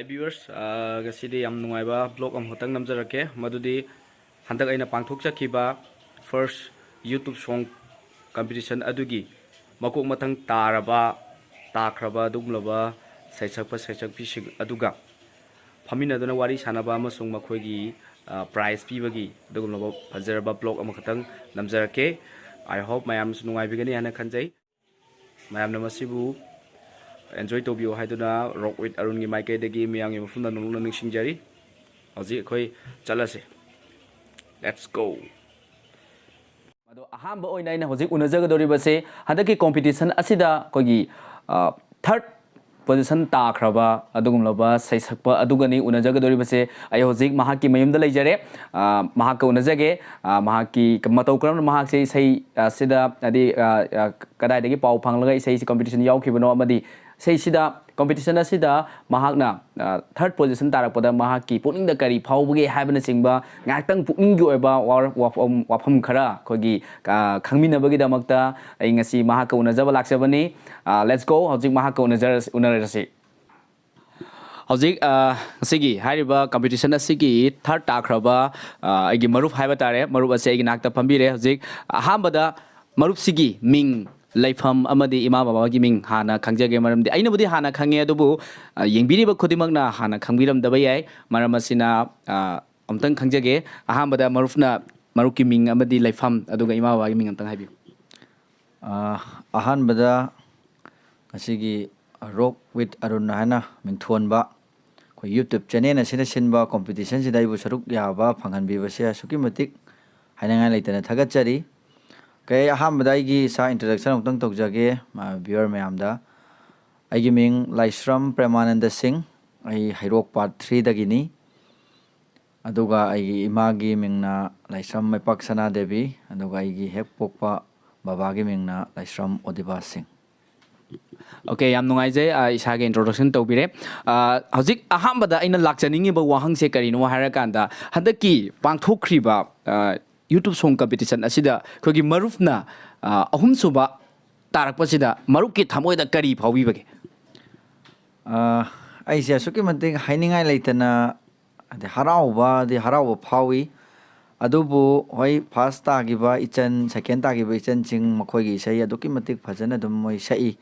Hi viewers, gasidi yam nungaiba blog am hotang namjarake madudi handak aina pangthokhiba first YouTube song competition adugi makok mathang taraba thakhraba duglaba saisakpi sing aduga phamina dona wari sanaba amasung makhoigi prize pibagi duglaba fajaraba blog am khatang namjarake. I hope mayam nungai bigani hana khanjai mayam namasibu enjoy tobiyo haiduna rock with ARUN gi mic degi miyang yim funda nungna ningsingjari hoji khoi chalase. Let's go. Mado ahamba oina ina hoji unajaga dori base hadaki competition asida kogi third position thakhraba adugumlaba saisakpa adugani unajaga dori base ay hoji mahaki mayumda leijare mahaka unajage mahaki matau kram mahak sei sida adi kadai dagi pau phanglaga sei competition yaukibano amadi sei sida competition asida mahakna third position tarakpada mahaki pukning da kari phawbage haibana singba ngaktang pukning gi oiba wafam khara khogi khangminabagi damakta ai ngasi mahaka unajaba laksabani. Let's go hojik mahaka unarasi hojik sigi hariba competition asigi third takhraba agi marup haiba tare marup ase agi nakta phambire hojik ahambada marup sigi ming Laifam amadi ima baba gi ming hana khangjage maramdi aina budi hana khange adubu yengbiriba khodimakna hana khangbiram daba yai maram asina amtang khangjage ahambada marufna maruki ming amadi laifam aduga ima baba gi ming amtang haibi. Ahanbada asigi rock with ARUN hana mingthonba ko YouTube channel asina sinba competition sida ibu saruk yaba phanghanbiba se asuki matik hainangai leitana thagachari. Kay ahambada igi sa introduction utang tokjage viewer mayamda aigi ming Laisram Premananda Singh ai hairok part 3 dagini aduga aigi imagi mingna Laisram Maipaksana Devi aduga aigi hek pokpa babagi mingna Laisram Odiba Singh. Okay, yam nungai je isage introduction tobire hojik ahambada aina lakchaningi ba wahang se karino harakanda hadaki pangthokhiba YouTube song competition asida khogi marufna ahumsuba tarakpasida marupki thamoida kari phawi bage aisia suki mating hainingai leitana de harawa phawi adubu hoi first tagiba ichan second tagiba ichan ching makhoigi sei aduki matik phajana dum moi sei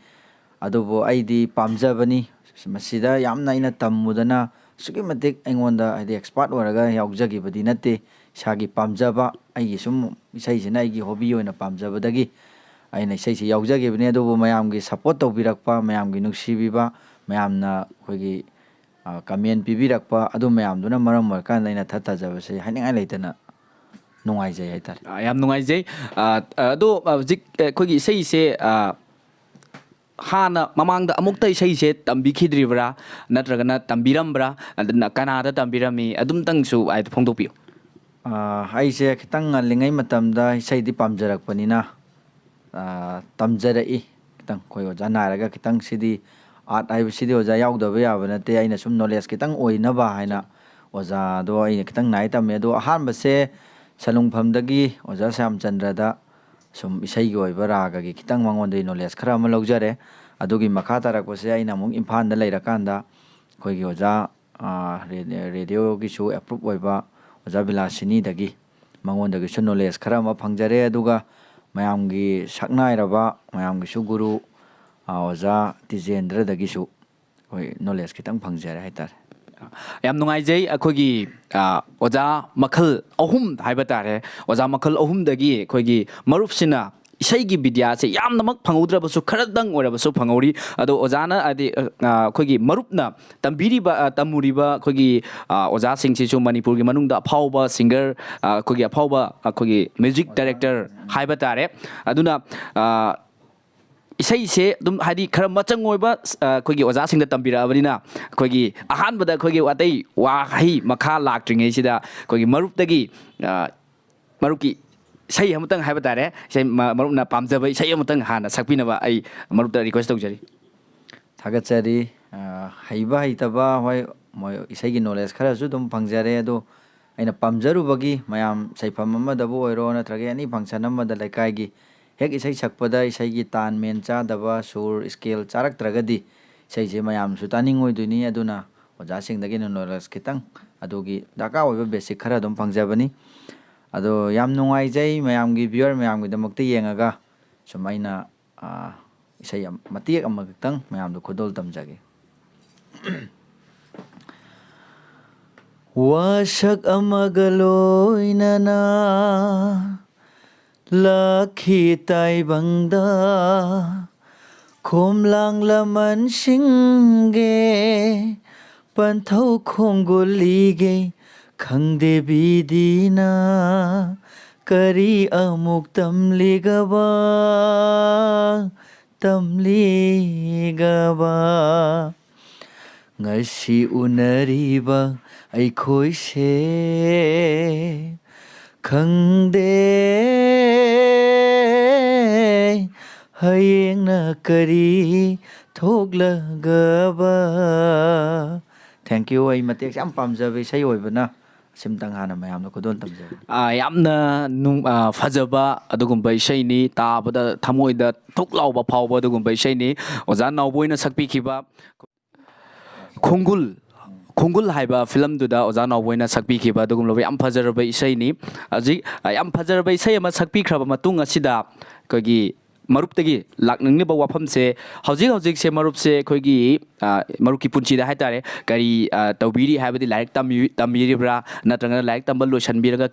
adubu aidi pamjabani masida yamna ina tammudana suki matik aingonda aidi expert waraga yaujagi badi natte sagi pamjaba ai sum isai sina ai gi hobby oina pamjabadagi aina isai si yaujage bne adubu mayam gi support tawbirakpa mayam gi nuksibiba mayamna khoigi comment pibirakpa adu mayam duna maram markan laina thatajabase haningai leitana nungai jai haitar yam nungai jai ado jik khoigi sei se hana mamangda amukta isai se tambi khidribra natragana tambirambra adna kanada tambirami adum tangsu ai phongdokpiyo. Aise kitang lingai matamda isai di pamjarakpanina tamjarai kitang khoi oja naraga kitang sidi art ai sidi oja yaudaba yaba nate aina sum knowledge kitang oinaba haina oja do aina kitang nai tame do ahanba se salungphamdagi oja Samchandra da sum isai gi oiba raga gi kitang mangonda knowledge khara ma laujare adugi makha tarakpase aina mung Imphal da leirakanda khoi gi oja radio gi su approve oiba oja Bilasini dagi mangonda gi su knowledge khara ma phangjare aduga mayam gi saknai raba mayam gi su guru oja Tijendra dagi su hoi knowledge kitang phangjare haitar. Yam nungai jai akhogi oja makhal ahum haiba tare oja makhal ahum dagi khogi marufsina isaigi vidya se yamnamak phangudra kharadang orabasu phangori ado ojana adi khogi marupna tambiriba tamuriba khogi oja singsi su Manipur gi manungda phawba singer khogi phawba khogi music director haiba tare aduna isai se dum hadi khara machang oiba khogi oja singda tambira abanina khogi ahanbada khogi watai wa hai makha laktringe sida khogi marup dagi maruki sei amutang haiba tare sei marupna pamjaba sei amutang hana sakpinaba ai marupta request tawjari thagachari haiba haitaba hoi moi isai gi knowledge khara su dum phangjare ado aina pamjaru bagi mayam saifam amadabu oiro natrage ani function amada laikai gi hek isai sakpada isai gi tan men cha daba sur skill charak tragadi isai je mayam su taning oiduni aduna ꯑꯣꯖꯥꯁꯤꯡꯗꯒꯤ knowledge ꯈꯤꯇꯪ ꯑꯗꯨꯒꯤ ꯗꯔꯀꯥꯔ ꯑꯣꯏꯕ basic ꯈꯔ ꯑꯗꯨꯝ ꯐꯪꯖꯕꯅꯤ ꯑꯗꯣ ꯌꯥꯝ ꯅꯨꯡꯉꯥꯏꯖꯩ ꯃꯌꯥꯝꯒꯤ ꯚ꯭ꯌꯨꯋꯔ ꯃꯌꯥꯝꯒꯤꯗꯃꯛꯇ ꯌꯦꯡꯉꯒ ꯁꯨꯝ ꯑꯩꯅ ꯏꯁꯩ ꯃꯇꯦꯛ ꯑꯃꯈꯛꯇꯪ ꯃꯌꯥꯝꯗ ꯈꯨꯗꯣꯜ ꯇꯝꯖꯒꯦ ꯋꯥꯁꯛ ꯑꯃꯒ ꯂꯣꯏꯅꯅ ꯂꯥꯛꯈꯤ ꯇꯥꯏꯕꯪꯗ ꯈꯣꯝꯂꯥꯡ ꯂꯃꯟꯁꯤꯡꯒꯦ ꯄꯟꯊꯧ ꯈꯣꯡꯒꯨꯜꯂꯤꯒꯦ ꯈꯪꯗꯦ ꯕꯤꯗꯤꯅ ꯀꯔꯤ ꯑꯃꯨꯛ ꯇꯝꯂꯤꯒꯕ ngasi unariba ꯑꯩꯈꯣꯏꯁꯦ ꯈꯪꯗꯦ ꯍꯌꯦꯡꯅ ꯀꯔꯤ ꯊꯣꯛꯂꯒꯕ ꯊꯦꯡꯛ ꯌꯨ ꯑꯩ ꯃꯇꯦꯛꯁꯦ ꯌꯥꯝ ꯄꯥꯝꯖꯕ ꯏꯁꯩ ꯑꯣꯏꯕꯅ ꯁꯤꯝꯇꯪ ꯍꯥꯟꯅ ꯃꯌꯥꯝꯅ ꯈꯨꯗꯣꯜ ꯇꯝꯖꯕꯅꯤ ꯌꯥꯝꯅ ꯐꯖꯕ ꯑꯗꯨꯒꯨꯝꯕ ꯏꯁꯩꯅꯤ ꯇꯥꯕꯗ ꯊꯃꯣꯏꯗ ꯊꯨꯛ ꯂꯥꯎꯕ ꯐꯥꯎꯕ ꯑꯗꯨꯒꯨꯝꯕ ꯏꯁꯩꯅꯤ ꯑꯣꯖꯥ ꯅꯥꯎꯕꯣꯏꯅ ꯁꯛꯄꯤꯈꯤꯕ ꯈꯣꯡꯒꯨꯜ ꯍꯥꯏꯕ ꯐꯤꯂꯝꯗꯨꯗ ꯑꯣꯖꯥ ꯅꯥꯎꯕꯣꯏꯅ ꯁꯛꯄꯤꯈꯤꯕ ꯑꯗꯨꯒꯨꯝꯂꯕ ꯌꯥꯝ ꯐꯖꯔꯕ ꯏꯁꯩꯅꯤ ꯍꯧꯖꯤꯛ ꯌꯥꯝ ꯐꯖꯔꯕ ꯏꯁꯩ ꯑꯃ ꯁꯛꯄꯤꯈ꯭ꯔꯕ ꯃꯇꯨꯡ ꯑꯁꯤꯗ ꯑꯩꯈꯣꯏꯒꯤ ꯃꯔꯨꯞꯇꯒꯤ ꯂꯥꯛꯅꯤꯡꯂꯤꯕ ꯋꯥꯐꯝꯁꯦ ꯍꯧꯖꯤꯛꯁꯦ ꯃꯔꯨꯞꯁꯦ ꯑꯩꯈꯣꯏꯒꯤ ꯃꯔꯨꯞꯀꯤ ꯄꯨꯟꯁꯤꯗ ꯍꯥꯏꯇꯥꯔꯦ ꯀꯔꯤ ꯇꯧꯕꯤꯔꯤ ꯍꯥꯏꯕꯗꯤ ꯂꯥꯏꯔꯤꯛ ꯇꯝꯕꯤꯔꯤꯕ꯭ꯔꯥ ꯅꯠꯇ꯭ꯔꯒꯅ ꯂꯥꯏꯔꯤꯛ ꯇꯝꯕ ꯂꯣꯏꯁꯤꯟꯕꯤꯔꯒ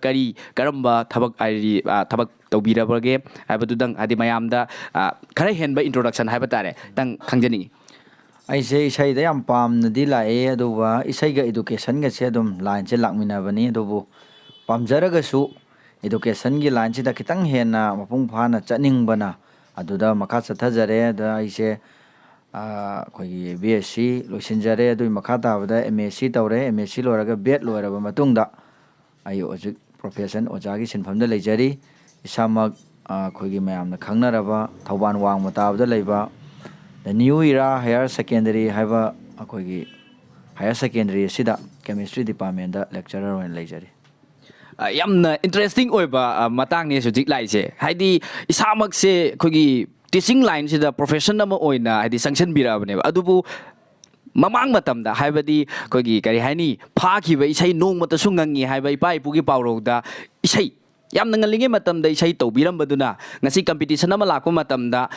ꯀꯔꯝꯕ ꯊꯕꯛ ꯍꯥꯏꯗꯤ ꯊꯕꯛ ꯇꯧꯕꯤꯔꯕꯒꯦ ꯍꯥꯏꯕꯗꯨꯗꯪ ꯍꯥꯏꯗꯤ ꯃꯌꯥꯝꯗ ꯈꯔ ꯍꯦꯟꯕ ꯏꯟꯇ꯭ꯔꯣꯗꯛꯁꯟ ꯍꯥꯏꯕ ꯇꯥꯔꯦ ꯈꯤꯇꯪ ꯈꯪꯖꯅꯤꯡꯉꯤ ꯑꯩꯁꯦ ꯏꯁꯩꯗ ꯌꯥꯝ ꯄꯥꯝꯅꯗꯤ ꯂꯥꯛꯑꯦ ꯑꯗꯨꯒ ꯏꯁꯩꯒ ꯏꯗꯨꯀꯦꯁꯟꯒꯁꯦ ꯑꯗꯨꯝ ꯂꯥꯏꯟꯁꯦ ꯂꯥꯛꯃꯤꯟꯅꯕꯅꯤ ꯑꯗꯨꯕꯨ ꯄꯥꯝꯖꯔꯒꯁꯨ ꯏꯗꯨꯀꯦꯁꯟꯒꯤ ꯂꯥꯏꯟꯁꯤꯗ ꯈꯤꯇꯪ ꯍꯦꯟꯅ ꯃꯄꯨꯡ ꯐꯥꯅ ꯆꯠꯅꯤꯡꯕꯅ ꯑꯗꯨꯗ ꯃꯈꯥ ꯆꯠꯊꯖꯔꯦ ꯑꯗ ꯑꯩꯁꯦ ꯑꯩꯈꯣꯏꯒꯤ BSc ꯂꯣꯏꯁꯤꯟꯖꯔꯦ ꯑꯗꯨꯒꯤ ꯃꯈꯥ ꯇꯥꯕꯗ MSc ꯇꯧꯔꯦ MSc ꯂꯣꯏꯔꯒ BEd ꯂꯣꯏꯔꯕ ꯃꯇꯨꯡꯗ ꯑꯩ ꯍꯧꯖꯤꯛ ꯄ꯭ꯔꯣꯐꯦꯁꯟ ꯑꯣꯖꯥꯒꯤ ꯁꯤꯟꯐꯝꯗ ꯂꯩꯖꯔꯤ ꯏꯁꯥꯃꯛ ꯑꯩꯈꯣꯏꯒꯤ ꯃꯌꯥꯝꯅ ꯈꯪꯅꯔꯕ ꯊꯧꯕꯥꯜ ꯋꯥꯡꯃ ꯇꯥꯕꯗ ꯂꯩꯕ ꯗ ꯅ꯭ꯌꯨ ꯏꯔꯥ ꯍꯥꯌꯔ ꯁꯦꯀꯦꯟꯗꯔꯤ ꯍꯥꯏꯕ ꯑꯩꯈꯣꯏꯒꯤ ꯍꯥꯌꯔ ꯁꯦꯀꯦꯟꯗꯔꯤ ꯑꯁꯤꯗ ꯀꯦꯃꯤꯁꯇ꯭ꯔꯤ ꯗꯤꯄꯥꯔꯠꯃꯦꯟꯗ ꯂꯦꯛꯆꯔꯔ ꯑꯣꯏꯅ ꯂꯩꯖꯔꯤ ꯌꯥꯝꯅ ꯏꯟꯇꯔꯦꯁꯇꯤꯡ ꯑꯣꯏꯕ ꯃꯇꯥꯡꯅꯦ ꯍꯧꯖꯤꯛ ꯂꯥꯛꯏꯁꯦ ꯍꯥꯏꯗꯤ ꯏꯁꯥꯃꯛꯁꯦ ꯑꯩꯈꯣꯏꯒꯤ ꯇꯤꯆꯤꯡ ꯂꯥꯏꯟꯁꯤꯗ ꯄ꯭ꯔꯣꯐꯦꯁꯟ ꯑꯃ ꯑꯣꯏꯅ ꯍꯥꯏꯗꯤ ꯆꯪꯁꯤꯟꯕꯤꯔꯛꯑꯕꯅꯦꯕ ꯑꯗꯨꯕꯨ ꯃꯃꯥꯡ ꯃꯇꯝꯗ ꯍꯥꯏꯕꯗꯤ ꯑꯩꯈꯣꯏꯒꯤ ꯀꯔꯤ ꯍꯥꯏꯅꯤ ꯐꯥꯈꯤꯕ ꯏꯁꯩ ꯅꯣꯡꯃꯇꯁꯨ ꯉꯪꯉꯤ ꯍꯥꯏꯕ ꯏꯄꯥ ꯏꯄꯨꯒꯤ ꯄꯥꯎꯔꯧꯗ ꯏꯁꯩ ꯌꯥꯝꯅ ꯉꯜꯂꯤꯉꯩ ꯃꯇꯝꯗ ꯏꯁꯩ ꯇꯧꯕꯤꯔꯝꯕꯗꯨꯅ ꯉꯁꯤ ꯀꯝꯄꯤꯇꯤꯁꯟ ꯑꯃ ꯂꯥꯛꯄ ꯃꯇꯝꯗ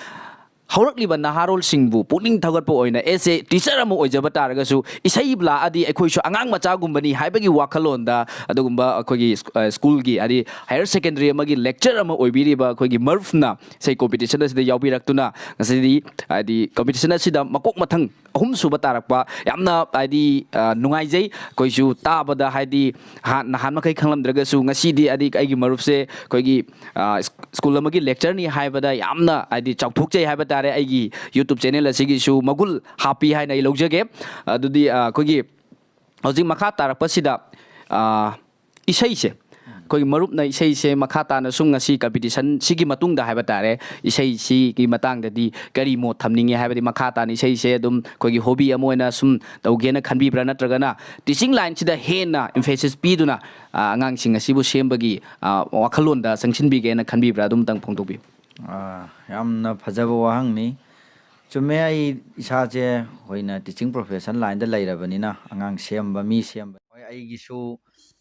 ꯍꯧꯔꯛꯂꯤꯕ ꯅꯍꯥꯔꯣꯜꯁꯤꯡꯕꯨ ꯄꯨꯛꯅꯤꯡ ꯊꯧꯒꯠꯄ ꯑꯣꯏꯅ ꯑꯦ ꯇꯤꯆꯔ ꯑꯃ ꯑꯣꯏꯖꯕ ꯇꯥꯔꯒꯁꯨ ꯏꯁꯩ ꯂꯥꯛꯑꯗꯤ ꯑꯩꯈꯣꯏꯁꯨ ꯑꯉꯥꯡ ꯃꯆꯥꯒꯨꯝꯕꯅꯤ ꯍꯥꯏꯕꯒꯤ ꯋꯥꯈꯜꯂꯣꯟꯗ ꯑꯗꯨꯒꯨꯝꯕ ꯑꯩꯈꯣꯏꯒꯤ ꯁ꯭ꯀꯨꯜꯒꯤ ꯍꯥꯏꯗꯤ ꯍꯥꯌꯔ ꯁꯦꯀꯦꯟꯗꯔꯤ ꯑꯃꯒꯤ ꯂꯦꯛꯆꯔ ꯑꯃ ꯑꯣꯏꯕꯤꯔꯤꯕ ꯑꯩꯈꯣꯏꯒꯤ ꯃꯔꯨꯞꯅ ꯏꯁꯩ ꯀꯣꯝꯄꯤꯇꯤꯁꯟ ꯑꯁꯤꯗ ꯌꯥꯎꯕꯤꯔꯛꯇꯨꯅ ꯉꯁꯤꯗꯤ ꯍꯥꯏꯗꯤ ꯀꯝꯄꯤꯇꯤꯁꯟ ꯑꯁꯤꯗ ꯃꯀꯣꯛ ꯃꯊꯪ ꯑꯍꯨꯝꯁꯨꯕ तारꯛꯄ ꯌꯥꯝꯅ ꯍꯥꯏꯗꯤ ꯅꯨꯡꯉꯥꯏꯖꯩ ꯑꯩꯈꯣꯏꯁꯨ ꯇꯥꯕꯗ ꯍꯥꯏꯗꯤ ꯅꯍꯥꯟ ꯃꯈꯩ ꯈꯪꯂꯝꯗ꯭ꯔꯒꯁꯨ ꯉꯁꯤꯗꯤ ꯍꯥꯏꯗꯤ ꯑꯩꯒꯤ ꯃꯔꯨꯞꯁꯦ ꯑꯩꯈꯣꯏꯒꯤ ꯁ꯭ꯀꯨꯜ ꯑꯃꯒꯤ ꯂꯦꯛꯆꯔꯅꯤ ꯍꯥꯏꯕꯗ ꯌꯥꯝꯅ ꯍꯥꯏꯗꯤ ꯆꯥꯎꯊꯣꯛꯆꯩ ꯍꯥꯏꯕ ꯇꯥꯔꯦ ꯑꯩꯒꯤ YouTube ꯆꯦꯅꯦꯜ ꯑꯁꯤꯒꯤꯁꯨ ꯃꯒꯨꯜ ꯍꯥꯞꯄꯤ ꯍꯥꯏꯅ ꯑꯩ ꯂꯧꯖꯒꯦ ꯑꯗꯨꯗꯤ ꯑꯩꯈꯣꯏꯒꯤ ꯍꯧꯖꯤꯛ ꯃꯈꯥ ꯇꯥꯔꯛꯄꯁꯤꯗ ꯏꯁꯩꯁꯦ ꯑꯩꯈꯣꯏꯒꯤ ꯃꯔꯨꯞꯅ ꯏꯁꯩꯁꯦ ꯃꯈꯥ ꯇꯥꯅ ꯁꯨꯝ ꯉꯁꯤ ꯀꯝꯄꯤꯇꯤꯁꯟꯁꯤꯒꯤ ꯃꯇꯨꯡꯗ ꯍꯥꯏꯕ ꯇꯥꯔꯦ ꯏꯁꯩꯁꯤꯒꯤ ꯃꯇꯥꯡꯗꯗꯤ ꯀꯔꯤ ꯃꯣꯠ ꯊꯝꯅꯤꯡꯉꯦ ꯍꯥꯏꯕꯗꯤ ꯃꯈꯥ ꯇꯥꯅ ꯏꯁꯩꯁꯦ ꯑꯗꯨꯝ ꯑꯩꯈꯣꯏꯒꯤ ꯍꯣꯕꯤ ꯑꯃ ꯑꯣꯏꯅ ꯁꯨꯝ ꯇꯧꯒꯦꯅ ꯈꯟꯕꯤꯕ꯭ꯔꯥ ꯅꯠꯇ꯭ꯔꯒꯅ ꯇꯤꯆꯤꯡ ꯂꯥꯏꯟꯁꯤꯗ ꯍꯦꯟꯅ ꯏꯝꯐꯦꯁꯤꯁ ꯄꯤꯗꯨꯅ ꯑꯉꯥꯡꯁꯤꯡ ꯑꯁꯤꯕꯨ ꯁꯦꯝꯕꯒꯤ ꯋꯥꯈꯜꯂꯣꯟꯗ ꯆꯪꯁꯤꯟꯕꯤꯒꯦꯅ ꯈꯟꯕꯤꯕ꯭ꯔꯥ ꯑꯗꯨꯝꯇꯪ ꯐꯣꯡꯗꯣꯛꯄꯤꯌꯨ ꯌꯥꯝꯅ ꯐꯖꯕ ꯋꯥꯍꯪꯅꯤ ꯆꯨꯝꯃꯦ ꯑꯩ ꯏꯁꯥꯁꯦ ꯑꯩꯈꯣꯏꯅ ꯇꯤꯆꯤꯡ ꯄ꯭ꯔꯣꯐꯦꯁꯟ ꯂꯥꯏꯟꯗ ꯂꯩꯔꯕꯅꯤꯅ ꯑꯉꯥꯡ ꯁꯦꯝꯕ ꯃꯤ ꯁꯦꯝꯕ ꯍꯣꯏ ꯑꯩꯒꯤꯁꯨ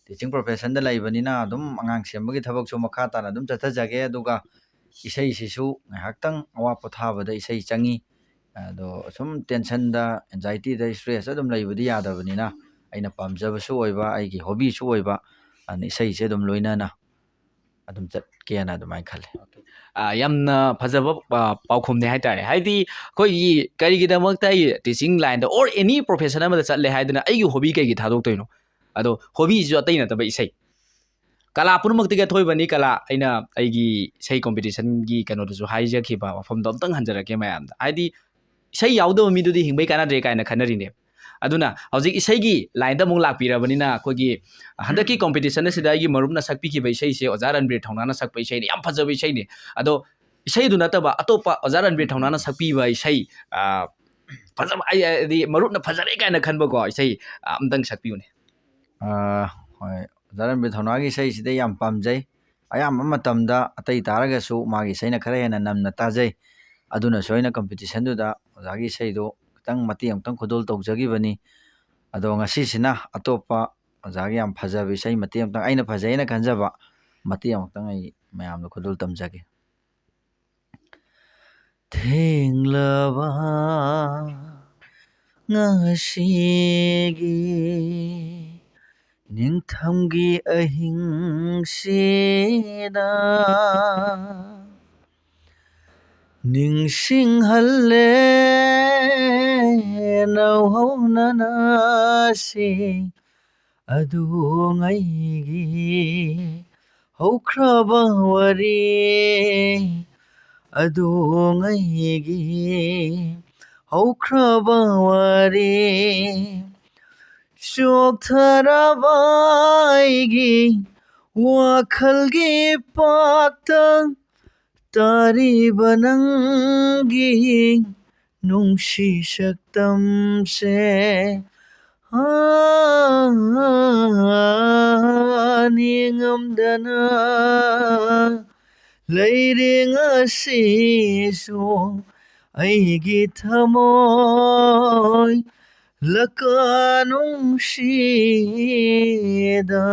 ꯇꯤꯆꯤꯡ ꯄ꯭ꯔꯣꯐꯦꯁꯟꯗ ꯂꯩꯕꯅꯤꯅ ꯑꯗꯨꯝ ꯑꯉꯥꯡ ꯁꯦꯝꯕꯒꯤ ꯊꯕꯛꯁꯨ ꯃꯈꯥ ꯇꯥꯅ ꯑꯗꯨꯝ ꯆꯠꯊꯖꯒꯦ ꯑꯗꯨꯒ ꯏꯁꯩꯁꯤꯁꯨ ꯉꯥꯏꯍꯥꯛꯇꯪ ꯑꯋꯥ ꯄꯣꯊꯥꯕꯗ ꯏꯁꯩ ꯆꯪꯉꯤ ꯑꯗꯣ ꯁꯨꯝ ꯇꯦꯟꯁꯟꯗ ꯑꯦꯟꯖꯥꯏꯇꯤꯗ ꯏꯁꯇ꯭ꯔꯦꯁ ꯑꯗꯨꯝ ꯂꯩꯕꯗꯤ ꯌꯥꯗꯕꯅꯤ나 ꯑꯩꯅ ꯄꯥꯝꯖꯕꯁꯨ ꯑꯣꯏꯕ ꯑꯩꯒꯤ ꯍꯣꯕꯤꯁꯨ ꯑꯣꯏꯕ ꯑꯗꯨꯅ ꯏꯁꯩꯁꯦ ꯑꯗꯨꯝ ꯂꯣꯏꯅꯅ ꯑꯗꯨꯝ ꯆꯠꯀꯦꯅ ꯑꯗꯨꯃꯥꯏꯅ ꯈꯜꯂꯦ ꯌꯥꯝꯅ ꯐꯖꯕ ꯄꯥꯎꯈꯨꯝꯅꯦ ꯍꯥꯏꯇꯥꯔꯦ ꯍꯥꯏꯗꯤ ꯑꯩꯈꯣꯏꯒꯤ ꯀꯔꯤꯒꯤꯗꯃꯛꯇ ꯑꯩ ꯇꯤꯆꯤꯡ ꯂꯥꯏꯟꯗ ꯑꯣꯔ ꯑꯦꯅꯤ ꯄ꯭ꯔꯣꯐꯦꯁꯟ ꯑꯃꯗ ꯆꯠꯂꯦ ꯍꯥꯏꯗꯅ ꯑꯩꯒꯤ ꯍꯣꯕꯤ ꯀꯩꯒꯤ ꯊꯥꯗꯣꯛꯇꯣꯏꯅꯣ ꯑꯗꯣ ꯍꯣꯕꯤꯁꯤꯁꯨ ꯑꯇꯩ ꯅꯠꯇꯕ ꯏꯁꯩ ꯀꯂꯥ ꯄꯨꯝꯅꯃꯛꯇꯒꯤ ꯑꯊꯣꯏꯕꯅꯤ ꯀꯂꯥ ꯑꯩꯅ ꯑꯩꯒꯤ ꯏꯁꯩ ꯀꯣꯝꯄꯤꯇꯤꯁꯟꯒꯤ ꯀꯩꯅꯣꯗꯁꯨ ꯍꯥꯏꯖꯈꯤꯕ ꯋꯥꯐꯝꯗꯣ ꯑꯝꯇꯪ ꯍꯟꯖꯔꯛꯀꯦ ꯃꯌꯥꯝꯗ ꯍꯥꯏꯗꯤ ꯏꯁꯩ ꯌꯥꯎꯗꯕ ꯃꯤꯗꯨꯗꯤ ꯍꯤꯡꯕꯩ ꯀꯥꯟꯅꯗ꯭ꯔꯦ ꯀꯥꯏꯅ ꯈꯟꯅꯔꯤꯅꯦ ꯑꯗꯨꯅ ꯍꯧꯖꯤꯛ ꯏꯁꯩꯒꯤ ꯂꯥꯏꯟꯗ ꯑꯃꯨꯛ ꯂꯥꯛꯄꯤꯔꯕꯅꯤꯅ ꯑꯩꯈꯣꯏꯒꯤ ꯍꯟꯗꯛꯀꯤ ꯀꯣꯝꯄꯤꯇꯤꯁꯟ ꯑꯁꯤꯗ ꯑꯩꯒꯤ ꯃꯔꯨꯞꯅ ꯁꯛꯄꯤꯈꯤꯕ ꯏꯁꯩꯁꯦ ꯑꯣꯖꯥ ꯔꯟꯕꯤꯔ ꯊꯧꯅꯥꯅ ꯁꯛꯄ ꯏꯁꯩꯅꯤ ꯌꯥꯝ ꯐꯖꯕ ꯏꯁꯩꯅꯤ ꯑꯗꯣ ꯏꯁꯩꯗꯨ ꯅꯠꯇꯕ ꯑꯇꯣꯞꯄ ꯑꯣꯖꯥ ꯔꯟꯕꯤꯔ ꯊꯧꯅꯥꯅ ꯁꯛꯄꯤꯕ ꯏꯁꯩ ꯐꯖꯕ ꯍꯥꯏꯗꯤ ꯃꯔꯨꯞꯅ ꯐꯖꯔꯦ ꯀꯥꯏꯅ ꯈꯟꯕꯀꯣ ꯏꯁꯩ ꯑꯝꯇꯪ ꯁꯛꯄꯤꯌꯨꯅꯦ ꯍꯣꯏ ꯑꯣꯖꯥ ꯔꯟꯕꯤꯔ ꯊꯧꯅꯥꯒꯤ ꯏꯁꯩꯁꯤꯗ ꯌꯥꯝ ꯄꯥꯝꯖꯩ ꯑꯌꯥꯝꯕ ꯃꯇꯝꯗ ꯑꯇꯩ ꯇꯥꯔꯒꯁꯨ ꯃꯥꯒꯤ ꯏꯁꯩꯅ ꯈꯔ ꯍꯦꯟꯅ ꯅꯝꯅ ꯇꯥꯖꯩ ꯑꯗꯨꯅꯁꯨ ꯑꯩꯅ ꯀꯝꯄꯤꯇꯤꯁꯟꯗꯨꯗ ꯑꯣꯖꯥꯒꯤ ꯏꯁꯩꯗꯣ ꯈꯤꯇꯪ ꯃꯇꯦꯛ ꯑꯃꯇꯪ ꯈꯨꯗꯣꯜ ꯇꯧꯖꯈꯤꯕꯅꯤ ꯑꯗꯣ ꯉꯁꯤꯁꯤꯅ ꯑꯇꯣꯞꯄ ꯑꯣꯖꯥꯒꯤ ꯌꯥꯝ ꯐꯖꯕ ꯏꯁꯩ ꯃꯇꯦꯛ ꯑꯃꯇꯪ ꯑꯩꯅ ꯐꯖꯩꯅ ꯈꯟꯖꯕ ꯃꯇꯦꯛ ꯑꯃꯇꯪ ꯑꯩ ꯃꯌꯥꯝꯗ ꯈꯨꯗꯣꯜ ꯇꯝꯖꯒꯦ. ꯊꯦꯡꯂꯕ ꯉꯁꯤꯒꯤ ꯅꯤꯡꯊꯝꯒꯤ ꯑꯍꯤꯡꯁꯤꯗ ꯅꯤꯡꯁꯤꯡꯍꯜꯂꯦ ꯅꯧꯍꯧꯅꯅꯁꯤ ꯑꯗꯨꯉꯩꯒꯤ ꯍꯧꯈ꯭ꯔꯕ ꯋꯥꯔꯤ ꯑꯗꯨꯉꯩꯒꯤ ꯍꯧꯈ꯭ꯔꯕ ꯋꯥꯔꯤ ꯆꯣꯛꯊꯔꯕ ꯑꯩꯒꯤ ꯋꯥꯈꯜꯒꯤ ꯄꯥꯠꯇ ꯇꯥꯔꯤꯕ ꯅꯪꯒꯤ ꯅꯨꯡꯁꯤ ꯁꯛꯇꯝꯁꯦ ꯅꯤꯡꯉꯝꯗꯅ ꯂꯩꯔꯦ ꯉꯁꯤꯁꯨ ꯑꯩꯒꯤ ꯊꯃꯣꯏ ꯂꯀꯥꯅꯨꯡꯁꯤꯗ.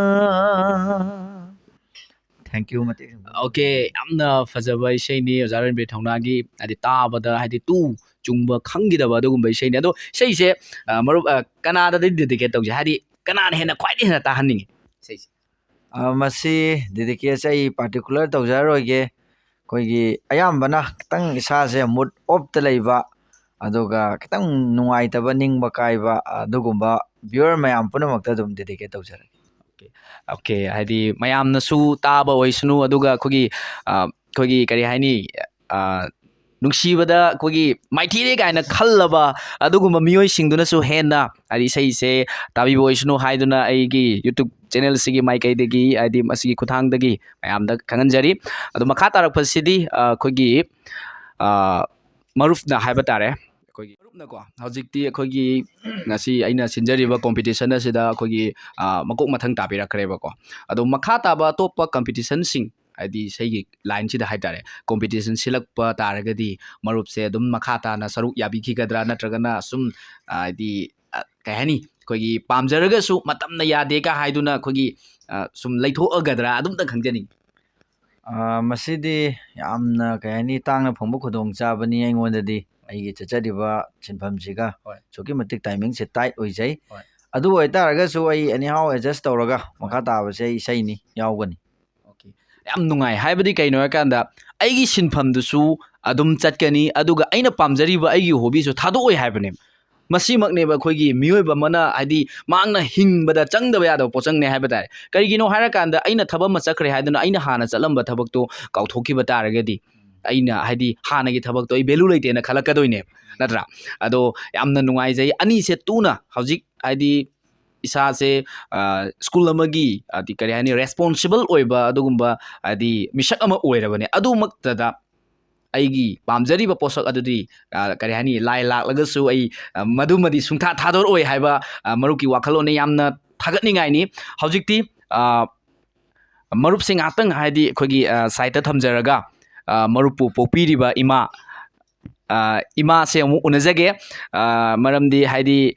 Thank you ꯃꯇꯦꯛ. Okay, yamna fajaba ishaini Oza Ranbir Thaunagi adi tabada hadi tu chungba khangidaba adugumba ishaini ado ishaise marup kanada da dedicate tawje hadi kanada hena khwaidi hena tahanningi ishaise ꯃꯁꯤ ꯗꯦꯗꯤꯀꯦꯠꯁꯦ ꯑꯩ particular ꯇꯧꯖꯔꯣꯏꯒꯦ. ꯑꯩꯈꯣꯏꯒꯤ ꯑꯌꯥꯝꯕꯅ ꯈꯤꯇꯪ ꯏꯁꯥꯁꯦ ꯃꯨꯠ ꯑꯣꯐꯇ ꯂꯩꯕ ꯑꯗꯨꯒ ꯈꯤꯇꯪ ꯅꯨꯡꯉꯥꯏꯇꯕ ꯅꯤꯡꯕ ꯀꯥꯏꯕ ꯑꯗꯨꯒꯨꯝꯕ ꯚ꯭ꯌꯨꯋꯔ ꯃꯌꯥꯝ ꯄꯨꯝꯅꯃꯛꯇ ꯑꯗꯨꯝ ꯗꯦꯗꯤꯀꯦꯠ ꯇꯧꯖꯔꯒꯦ. Okay, hadi mayamnasu taba oisnu aduga khogi kari haini nungsibada khogi maithire kaina khallaba adugumba miyoi singdunasu henna hadi seise tabi oisnu haiduna aigi YouTube channel sigi maikai degi hadi masigi khuthangdagi mayamda khanganjari adu makha tarakpasidi khogi marufna haiba tare khogi marufna ko hojikti khogi ngasi aina sinjariba competition asida khogi makok mathang tabirakhreba ko adu makha taba topa competition sing adi seigi line sida haitare competition silakpa taragadi marupse dum makha ta na saruk yabi khigadra natragana sum adi kahani khogi pamjaraga su matamna yade ka haiduna khogi sum leitho agadra adum ta khangjani. ꯃꯁꯤꯗꯤ ꯌꯥꯝꯅ ꯀꯩ ꯍꯥꯏꯅꯤ ꯇꯥꯡꯅ ꯐꯪꯕ ꯈꯨꯗꯣꯡꯆꯥꯕꯅꯤ ꯑꯩꯉꯣꯟꯗꯗꯤ ꯑꯩꯒꯤ ꯆꯠꯆꯔꯤꯕ ꯁꯤꯟꯐꯝꯁꯤꯒ ꯑꯁꯨꯛꯀꯤ ꯃꯇꯤꯛ ꯇꯥꯏꯃꯤꯡꯁꯦ ꯇꯥꯏꯠ ꯑꯣꯏꯖꯩ. ꯑꯗꯨ ꯑꯣꯏꯇꯥꯔꯒꯁꯨ ꯑꯩ ꯑꯦꯅꯤꯍꯥꯎ ꯑꯦꯗꯖꯁט ꯇꯧꯔꯒ ꯃꯈꯥ ꯇꯥꯕꯁꯦ ꯑꯩ ꯏꯁꯩꯅꯤ ꯌꯥꯎꯒꯅꯤ. ꯌꯥꯝ ꯅꯨꯡꯉꯥꯏ ꯍꯥꯏꯕꯗꯤ ꯀꯩꯅꯣ ꯍꯥꯏꯀꯥꯟꯗ ꯑꯩꯒꯤ ꯁꯤꯟꯐꯝꯗꯨꯁꯨ ꯑꯗꯨꯝ ꯆꯠꯀꯅꯤ ꯑꯗꯨꯒ ꯑꯩꯅ ꯄꯥꯝꯖꯔꯤꯕ ꯑꯩꯒꯤ ꯍꯣꯕꯤꯁꯨ ꯊꯥꯗꯣꯛꯑꯣꯏ ꯍꯥꯏꯕꯅꯦ. ꯃꯁꯤꯃꯛꯅꯦꯕ ꯑꯩꯈꯣꯏꯒꯤ ꯃꯤꯑꯣꯏꯕ ꯑꯃꯅ ꯍꯥꯏꯗꯤ ꯃꯥꯡꯅ ꯍꯤꯡꯕꯗ ꯆꯪꯗꯕ ꯌꯥꯗꯕ ꯄꯣꯠꯆꯪꯅꯦ ꯍꯥꯏꯕ ꯇꯥꯔꯦ. ꯀꯔꯤꯒꯤꯅꯣ ꯍꯥꯏꯔꯀꯥꯟꯗ ꯑꯩꯅ ꯊꯕꯛ ꯑꯃ ꯆꯠꯈ꯭ꯔꯦ ꯍꯥꯏꯗꯨꯅ ꯑꯩꯅ ꯍꯥꯟꯅ ꯆꯠꯂꯝꯕ ꯊꯕꯛꯇꯣ ꯀꯥꯎꯊꯣꯛꯈꯤꯕ ꯇꯥꯔꯒꯗꯤ ꯑꯩꯅ ꯍꯥꯏꯗꯤ ꯍꯥꯟꯅꯒꯤ ꯊꯕꯛꯇꯣ ꯑꯩ ꯚꯦꯂꯨ ꯂꯩꯇꯦꯅ ꯈꯜꯂꯛꯀꯗꯣꯏꯅꯦꯕ ꯅꯠꯇ꯭ꯔꯥ. ꯑꯗꯣ ꯌꯥꯝꯅ ꯅꯨꯡꯉꯥꯏꯖꯩ ꯑꯅꯤꯁꯦ ꯇꯨꯅ ꯍꯧꯖꯤꯛ ꯍꯥꯏꯗꯤ ꯏꯁꯥꯁꯦ ꯁ꯭ꯀꯨꯜ ꯑꯃꯒꯤ ꯍꯥꯏꯗꯤ ꯀꯔꯤ ꯍꯥꯏꯅꯤ ꯔꯦꯁꯄꯣꯟꯁꯤꯕꯜ ꯑꯣꯏꯕ ꯑꯗꯨꯒꯨꯝꯕ ꯍꯥꯏꯗꯤ ꯃꯤꯁꯛ ꯑꯃ ꯑꯣꯏꯔꯕꯅꯦ. ꯑꯗꯨꯃꯛꯇꯗ ꯑꯩꯒꯤ ꯄꯥꯝꯖꯔꯤꯕ ꯄꯣꯠꯁꯛ ꯑꯗꯨꯗꯤ ꯀꯔꯤ ꯍꯥꯏꯅꯤ ꯂꯥꯏ ꯂꯥꯛꯂꯒꯁꯨ ꯑꯩ ꯃꯗꯨꯃꯗꯤ ꯁꯨꯡꯊꯥ ꯊꯥꯗꯣꯔꯛꯑꯣꯏ ꯍꯥꯏꯕ ꯃꯔꯨꯞꯀꯤ ꯋꯥꯈꯜꯂꯣꯟꯅ ꯌꯥꯝꯅ ꯊꯥꯒꯠꯅꯤꯡꯉꯥꯏꯅꯤ. ꯍꯧꯖꯤꯛꯇꯤ ꯃꯔꯨꯞꯁꯦ ꯉꯥꯛꯇꯪ ꯍꯥꯏꯗꯤ ꯑꯩꯈꯣꯏꯒꯤ ꯁꯥꯏꯠꯇ ꯊꯝꯖꯔꯒ ꯃꯔꯨꯞꯄꯨ ꯄꯣꯛꯄꯤꯔꯤꯕ ꯏꯃꯥꯁꯦ ꯑꯃꯨꯛ ꯎꯅꯖꯒꯦ. ꯃꯔꯝꯗꯤ ꯍꯥꯏꯗꯤ